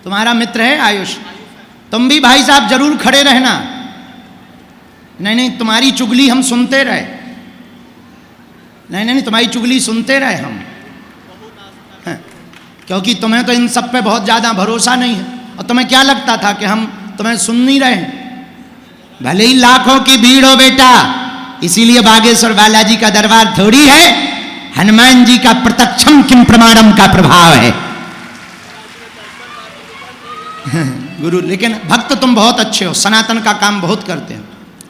तुम्हारा मित्र है आयुष। तुम भी भाई साहब जरूर खड़े रहना। नहीं नहीं, तुम्हारी चुगली हम सुनते रहे। नहीं नहीं, तुम्हारी चुगली सुनते रहे हम, क्योंकि तुम्हें तो इन सब पे बहुत ज़्यादा भरोसा नहीं है। और तुम्हें क्या लगता था कि हम तुम्हें सुन नहीं रहे हैं? भले ही लाखों की भीड़ हो बेटा, इसीलिए बागेश्वर बालाजी का दरबार थोड़ी है, हनुमान जी का प्रत्यक्षम किम प्रमाणम का प्रभाव है। गुरु, लेकिन भक्त तुम बहुत अच्छे हो, सनातन का काम बहुत करते हो।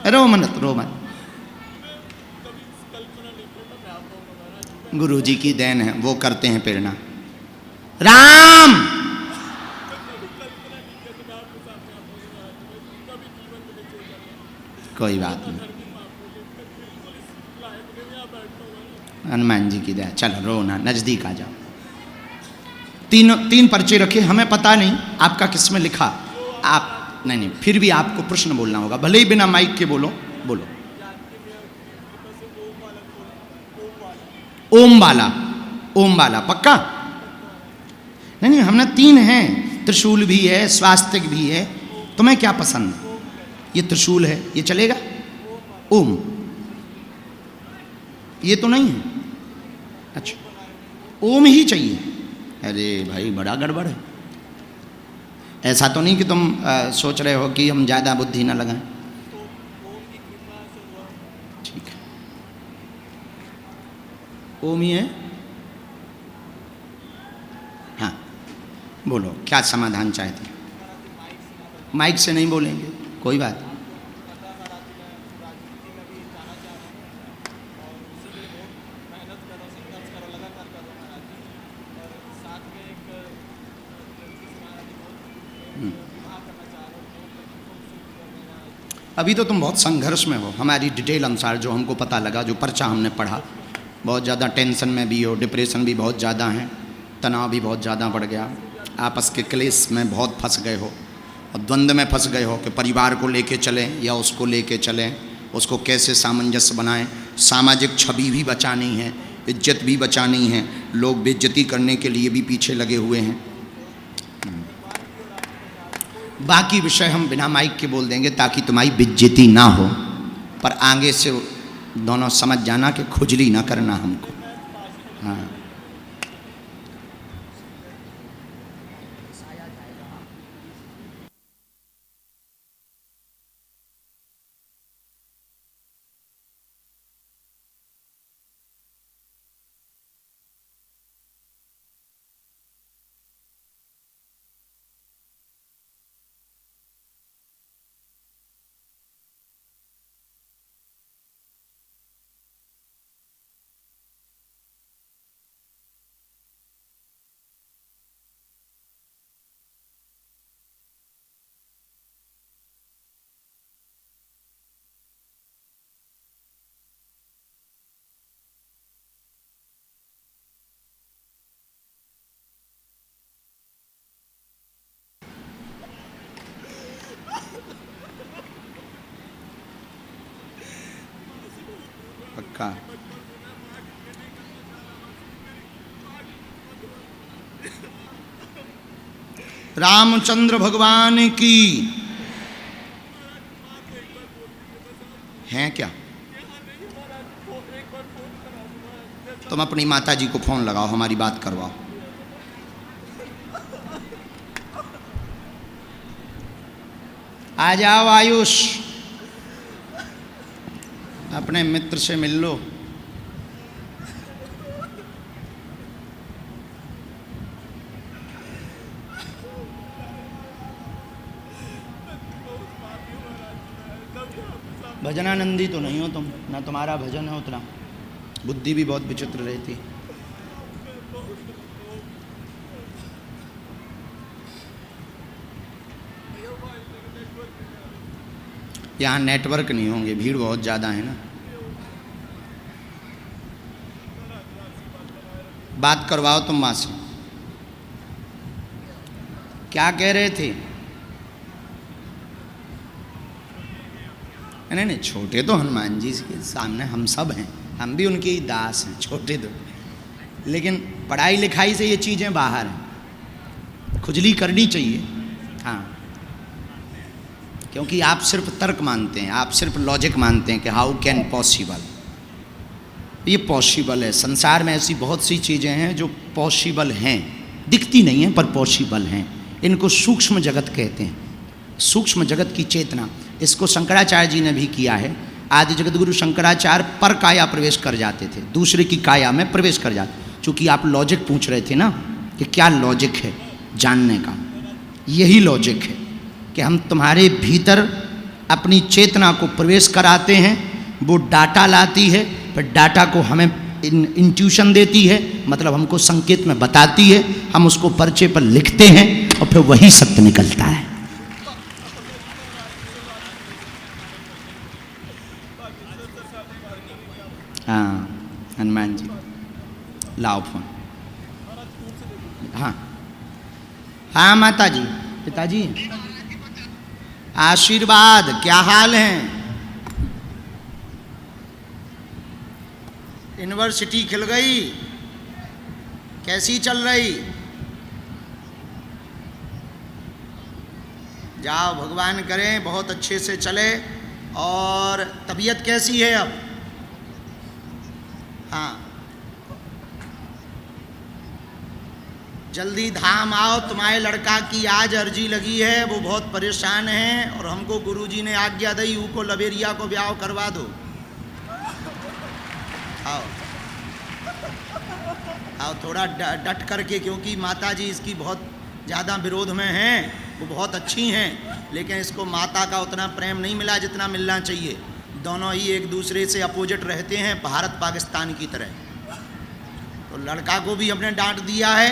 रो मत, रो मत। गुरु जी की देन है, वो करते हैं प्रेरणा। राम कोई बात नहीं, हनुमान जी की दया। चलो रो ना, नजदीक आ जाओ। तीन पर्चे रखे, हमें पता नहीं आपका किस में लिखा। आप नहीं, फिर भी आपको प्रश्न बोलना होगा, भले ही बिना माइक के बोलो। बोलो। ओम वाला, ओम वाला पक्का? नहीं, हमने 3 हैं, त्रिशूल भी है, स्वास्तिक भी है। तुम्हें क्या पसंद? ये त्रिशूल है, ये चलेगा? ओम ये तो नहीं है। अच्छा, ओम ही चाहिए। अरे भाई, बड़ा गड़बड़ है। ऐसा तो नहीं कि तुम सोच रहे हो कि हम ज़्यादा बुद्धि ना लगाएं? ठीक है, ओम ही है। हाँ, बोलो क्या समाधान चाहते हैं? माइक से नहीं बोलेंगे, कोई बात। अभी तो तुम बहुत संघर्ष में हो, हमारी डिटेल अनुसार जो हमको पता लगा, जो पर्चा हमने पढ़ा, बहुत ज़्यादा टेंशन में भी हो, डिप्रेशन भी बहुत ज़्यादा है, तनाव भी बहुत ज़्यादा बढ़ गया, आपस के क्लेश में बहुत फंस गए हो और द्वंद्व में फंस गए हो कि परिवार को लेके चलें या उसको लेके चलें, उसको कैसे सामंजस्य बनाएं। सामाजिक छवि भी बचानी है, इज्जत भी बचानी है, लोग बेइज्जती करने के लिए भी पीछे लगे हुए हैं। बाकी विषय हम बिना माइक के बोल देंगे ताकि तुम्हारी बेइज्जती ना हो, पर आगे से दोनों समझ जाना कि खुजली ना करना हमको। हाँ, पक्का। रामचंद्र भगवान की हैं क्या? तुम अपनी माता जी को फोन लगाओ, हमारी बात करवाओ। आ जाओ आयुष, अपने मित्र से मिल लो। भजनानंदी तो नहीं हो तुम, ना तुम्हारा भजन है उतना, बुद्धि भी बहुत विचित्र रहती। यहाँ नेटवर्क नहीं होंगे, भीड़ बहुत ज़्यादा है ना। बात करवाओ तुम माँ से। क्या कह रहे थे? नहीं नहीं, छोटे तो हनुमान जी के सामने हम सब हैं, हम भी उनके ही दास हैं, छोटे तो, लेकिन पढ़ाई लिखाई से ये चीज़ें बाहर हैं। खुजली करनी चाहिए। हाँ, क्योंकि आप सिर्फ तर्क मानते हैं, आप सिर्फ लॉजिक मानते हैं कि हाउ कैन पॉसिबल। ये पॉसिबल है। संसार में ऐसी बहुत सी चीज़ें हैं जो पॉसिबल हैं, दिखती नहीं हैं पर पॉसिबल हैं। इनको सूक्ष्म जगत कहते हैं, सूक्ष्म जगत की चेतना। इसको शंकराचार्य जी ने भी किया है। आदि जगतगुरु शंकराचार्य पर काया प्रवेश कर जाते थे, दूसरे की काया में प्रवेश कर जाते। चूँकि आप लॉजिक पूछ रहे थे ना कि क्या लॉजिक है जानने का, यही लॉजिक है कि हम तुम्हारे भीतर अपनी चेतना को प्रवेश कराते हैं, वो डाटा लाती है, फिर डाटा को हमें इंट्यूशन देती है, मतलब हमको संकेत में बताती है, हम उसको पर्चे पर लिखते हैं और फिर वही सत्य निकलता है। हाँ हनुमान जी, लाओ फोन। हाँ हाँ माता जी, पिताजी आशीर्वाद, क्या हाल है? यूनिवर्सिटी खिल गई, कैसी चल रही? जाओ, भगवान करें बहुत अच्छे से चले। और तबीयत कैसी है अब? हाँ, जल्दी धाम आओ। तुम्हारे लड़का की आज अर्जी लगी है, वो बहुत परेशान है और हमको गुरुजी ने आज्ञा दी को लबेरिया को ब्याह करवा दो। आओ आओ थोड़ा डट करके, क्योंकि माता जी इसकी बहुत ज़्यादा विरोध में हैं। वो बहुत अच्छी हैं, लेकिन इसको माता का उतना प्रेम नहीं मिला जितना मिलना चाहिए। दोनों ही एक दूसरे से अपोजिट रहते हैं, भारत पाकिस्तान की तरह। तो लड़का को भी हमने डांट दिया है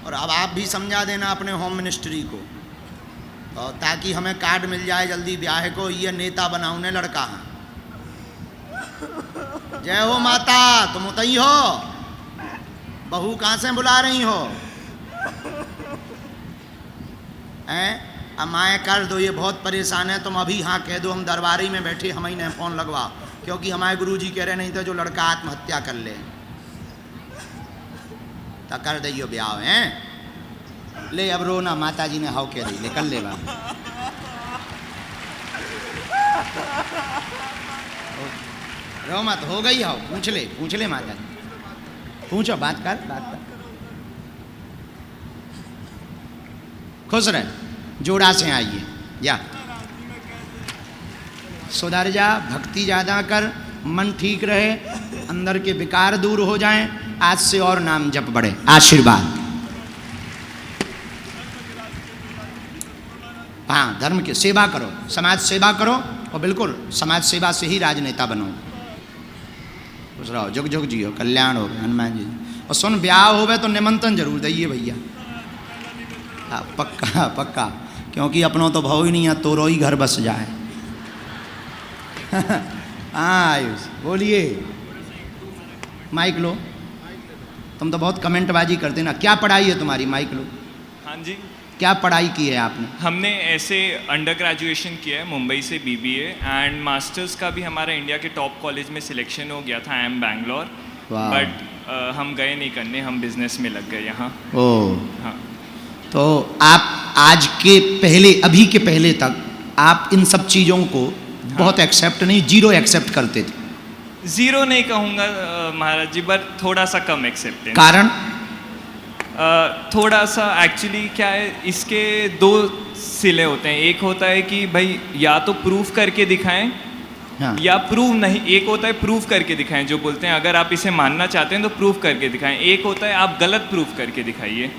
और अब आप भी समझा देना अपने होम मिनिस्ट्री को, और ताकि हमें कार्ड मिल जाए जल्दी ब्याह को। ये नेता बनाऊने लड़का है। जय हो माता, तुम उतई हो? बहू कहाँ से बुला रही हो? हैं? अब माए कर दो, ये बहुत परेशान है। तुम अभी हाँ कह दो, हम दरबारी में बैठे, हम ही ने फ़ोन लगवाओ, क्योंकि हमारे गुरुजी कह रहे नहीं थे जो लड़का आत्महत्या कर ले तो कर दियो ब्याह। हैं ले अब रोना, माता जी ने हाउ कह दी, ले कर ले बाबा। रो मत, हो गई हाउ, पूछ ले माता जी, पूछो, बात कर। खुश रहे, जोड़ा से आइए, या सुधर जा, भक्ति ज़्यादा कर, मन ठीक रहे, अंदर के विकार दूर हो जाएं। आज से और नाम जप बढ़े। आशीर्वाद। हाँ, धर्म की सेवा करो, समाज सेवा करो, और बिल्कुल समाज सेवा से ही राजनेता बनो। खुश रहो, जुग जुग जियो, कल्याण हो हनुमान जी। और सुन, ब्याह होवे तो निमंत्रण जरूर दइए भैया। हाँ पक्का पक्का, क्योंकि अपनों तो भाव ही नहीं है, तोरो ही घर बस जाए। हाँ आयुष बोलिए, माइक लो। तुम तो बहुत कमेंटबाजी करते ना। क्या पढ़ाई है तुम्हारी? माइक लो। हाँ जी, क्या पढ़ाई की है आपने? हमने ऐसे अंडर ग्रेजुएशन किया है मुंबई से BBA, एंड मास्टर्स का भी हमारा इंडिया के टॉप कॉलेज में सिलेक्शन हो गया था, IIM बैंगलोर। बट हम गए नहीं करने, हम बिजनेस में लग गए यहाँ। ओह हाँ। तो आप आज के पहले, अभी के पहले तक आप इन सब चीज़ों को बहुत एक्सेप्ट नहीं, जीरो एक्सेप्ट करते थे? ज़ीरो नहीं कहूँगा महाराज जी, बट थोड़ा सा कम एक्सेप्ट है। कारण? थोड़ा सा एक्चुअली क्या है, इसके दो सिले होते हैं। एक होता है कि भाई या तो प्रूफ करके दिखाएं, हाँ। या प्रूव नहीं। एक होता है प्रूफ करके दिखाएं, जो बोलते हैं अगर आप इसे मानना चाहते हैं तो प्रूफ करके दिखाएं। एक होता है आप गलत प्रूफ करके दिखाइए।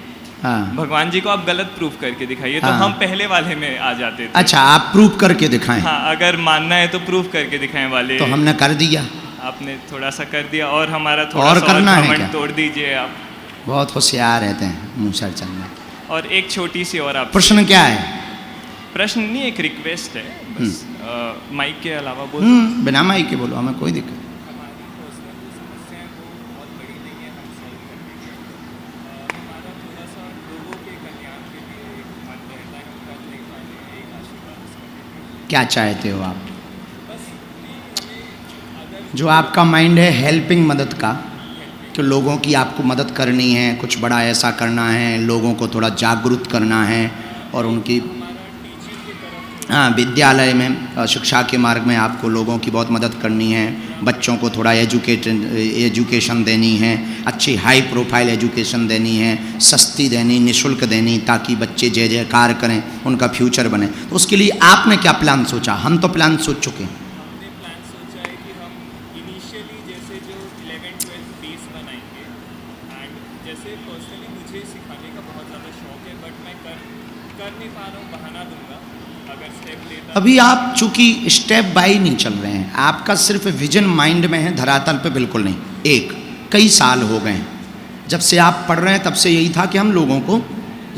हाँ। भगवान जी को आप गलत प्रूफ करके दिखाइए। हाँ। तो हम पहले वाले में आ जाते थे। अच्छा, आप प्रूफ करके दिखाएं। हाँ, अगर मानना है तो प्रूफ करके दिखाएं वाले। तो हमने कर दिया। आपने थोड़ा सा कर दिया, और हमारा थोड़ा और सा करना और है घमंड क्या? तोड़ दीजिए आप। बहुत होशियार रहते हैं मूसर चलना। और एक छोटी सी और आप प्रश्न क्या है? प्रश्न नहीं, एक रिक्वेस्ट है बस। माइक के अलावा बोल। बिना माइक के बोलो, हमें कोई दिक्कत। क्या चाहते हो आप? जो आपका माइंड है हेल्पिंग, मदद का, कि लोगों की आपको मदद करनी है, कुछ बड़ा ऐसा करना है, लोगों को थोड़ा जागरूक करना है और उनकी विद्यालय में शिक्षा के मार्ग में आपको लोगों की बहुत मदद करनी है, बच्चों को थोड़ा एजुकेशन देनी है, अच्छी हाई प्रोफाइल एजुकेशन देनी है, सस्ती देनी, निःशुल्क देनी, ताकि बच्चे जय जयकार करें, उनका फ्यूचर बने। तो उसके लिए आपने क्या प्लान सोचा? हम तो प्लान सोच चुके हैं। हमने प्लान सोचा है कि हम इनिशियली जैसे जो 11-12 बेस बनाएंगे, एंड जैसे पर्सनली मुझे सिखाने का बहुत ज़्यादा शौक है, बट मैं कर नहीं पा रहा हूँ, बहाना दूंगा अगर स्टेप लेता। अभी आप चूंकि स्टेप बाय नहीं चल रहे हैं, आपका सिर्फ विजन माइंड में है, धरातल पे बिल्कुल नहीं। कई साल हो गए हैं जब से आप पढ़ रहे हैं, तब से यही था कि हम लोगों को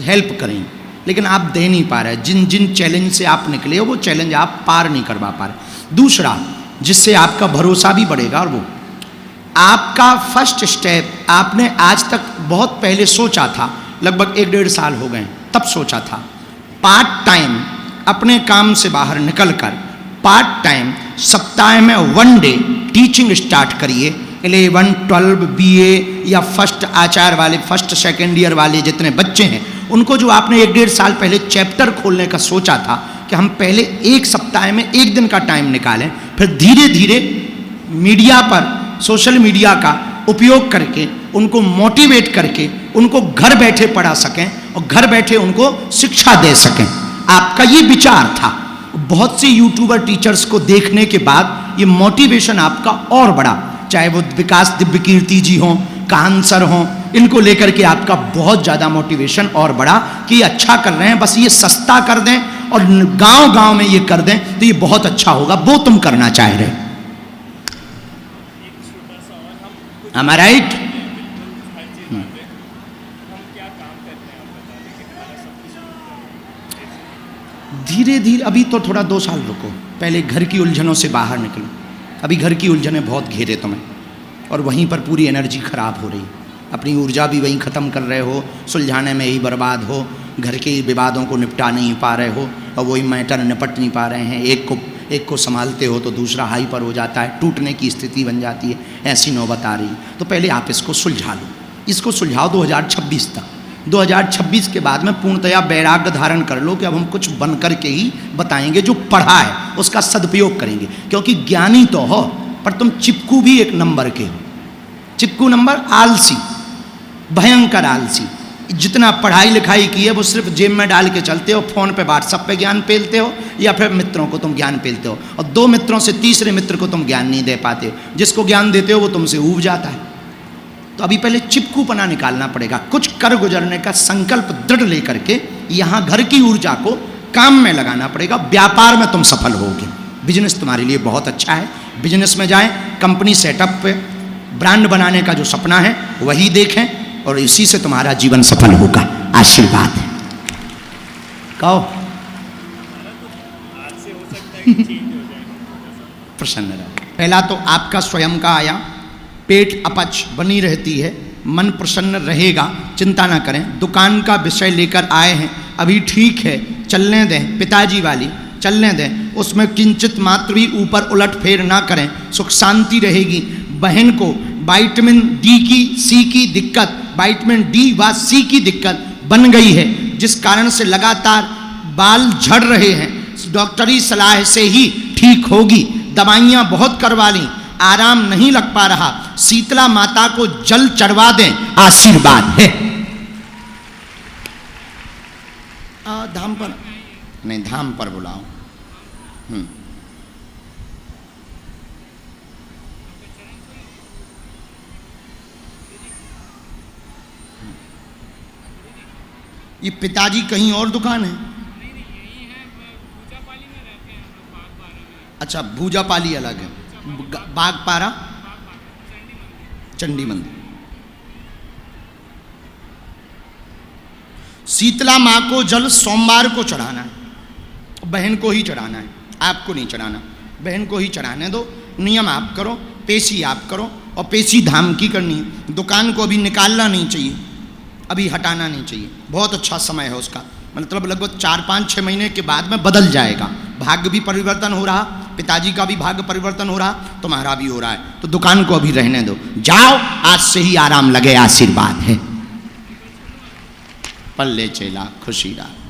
हेल्प करें, लेकिन आप दे नहीं पा रहे। जिन जिन चैलेंज से आप निकले हो वो चैलेंज आप पार नहीं करवा पा रहे। दूसरा जिससे आपका भरोसा भी बढ़ेगा, और वो आपका फर्स्ट स्टेप आपने आज तक बहुत पहले सोचा था, लगभग 1-1.5 साल हो गए, तब सोचा था पार्ट टाइम अपने काम से बाहर निकलकर पार्ट टाइम सप्ताह में 1 डे टीचिंग स्टार्ट करिए। 11, 12 BA या फर्स्ट आचार्य वाले, फर्स्ट सेकेंड ईयर वाले जितने बच्चे हैं, उनको जो आपने 1-1.5 साल पहले चैप्टर खोलने का सोचा था कि हम पहले एक सप्ताह में 1 दिन का टाइम निकालें, फिर धीरे धीरे मीडिया पर, सोशल मीडिया का उपयोग करके उनको मोटिवेट करके उनको घर बैठे पढ़ा सकें और घर बैठे उनको शिक्षा दे सकें। आपका ये विचार था। बहुत से यूट्यूबर टीचर्स को देखने के बाद ये मोटिवेशन आपका और बढ़ा, चाहे वो विकास दिव्य कीर्ति जी हों, कान सर हों, इनको लेकर के आपका बहुत ज़्यादा मोटिवेशन और बढ़ा कि ये अच्छा कर रहे हैं, बस ये सस्ता कर दें और गांव गांव में ये कर दें तो ये बहुत अच्छा होगा, वो तुम करना चाह रहे। Am I right? धीरे धीरे, अभी तो थोड़ा 2 साल रुको, पहले घर की उलझनों से बाहर निकलो। अभी घर की उलझनें बहुत घेरे तुम्हें, और वहीं पर पूरी एनर्जी खराब हो रही, अपनी ऊर्जा भी वहीं ख़त्म कर रहे हो, सुलझाने में ही बर्बाद हो, घर के विवादों को निपटा नहीं पा रहे हो और वही मैटर निपट नहीं पा रहे हैं। एक को संभालते हो तो दूसरा हाइपर हो जाता है, टूटने की स्थिति बन जाती है, ऐसी नौबत आ रही। तो पहले आप इसको सुलझा लो, इसको सुलझाओ 2026 तक। 2026 के बाद में पूर्णतया वैराग्य धारण कर लो कि अब हम कुछ बन कर के ही बताएंगे, जो पढ़ा है उसका सदुपयोग करेंगे। क्योंकि ज्ञानी तो हो, पर तुम चिपकू भी एक नंबर के हो। चिपकू नंबर आलसी, भयंकर आलसी। जितना पढ़ाई लिखाई की है वो सिर्फ जेब में डाल के चलते हो, फ़ोन पे व्हाट्सएप पे ज्ञान पेलते हो, या फिर मित्रों को तुम ज्ञान पेलते हो, और 2 मित्रों से तीसरे मित्र को तुम ज्ञान नहीं दे पाते हो। जिसको ज्ञान देते हो वो तुमसे ऊब जाता है। तो अभी पहले चिपकूपना निकालना पड़ेगा, कुछ कर गुजरने का संकल्प दृढ़ लेकर के यहाँ घर की ऊर्जा को काम में लगाना पड़ेगा। व्यापार में तुम सफल होगे, बिजनेस तुम्हारे लिए बहुत अच्छा है, बिजनेस में जाएं, कंपनी सेटअप पे ब्रांड बनाने का जो सपना है वही देखें, और इसी से तुम्हारा जीवन सफल होगा। आशीर्वाद है। कहो प्रसन्न रहो। पहला तो आपका स्वयं का आया, पेट अपच बनी रहती है, मन प्रसन्न रहेगा, चिंता ना करें। दुकान का विषय लेकर आए हैं, अभी ठीक है, चलने दें, पिताजी वाली चलने दें, उसमें किंचित मात्र भी ऊपर उलट फेर ना करें, सुख शांति रहेगी। बहन को विटामिन डी की, सी की दिक्कत, विटामिन डी व सी की दिक्कत बन गई है, जिस कारण से लगातार बाल झड़ रहे हैं, डॉक्टरी सलाह से ही ठीक होगी। दवाइयाँ बहुत करवा ली, आराम नहीं लग पा रहा, शीतला माता को जल चढ़वा दें, आशीर्वाद है। धाम पर नहीं, धाम पर बुलाओ। ये पिताजी कहीं और दुकान है? अच्छा, भूजापाली अलग है, बागपारा चंडी मंदिर। शीतला माँ को जल सोमवार को चढ़ाना है, बहन को ही चढ़ाना है, आपको नहीं चढ़ाना, बहन को ही चढ़ाने दो। नियम आप करो, पेशी आप करो, और पेशी धाम की करनी है। दुकान को अभी निकालना नहीं चाहिए, अभी हटाना नहीं चाहिए, बहुत अच्छा समय है उसका, मतलब लगभग 4-5-6 महीने के बाद में बदल जाएगा। भाग्य भी परिवर्तन हो रहा, पिताजी का भी भाग्य परिवर्तन हो रहा, तुम्हारा भी हो रहा है, तो दुकान को अभी रहने दो, जाओ आज से ही आराम लगे, आशीर्वाद है। पल्ले चेला खुशी रहा।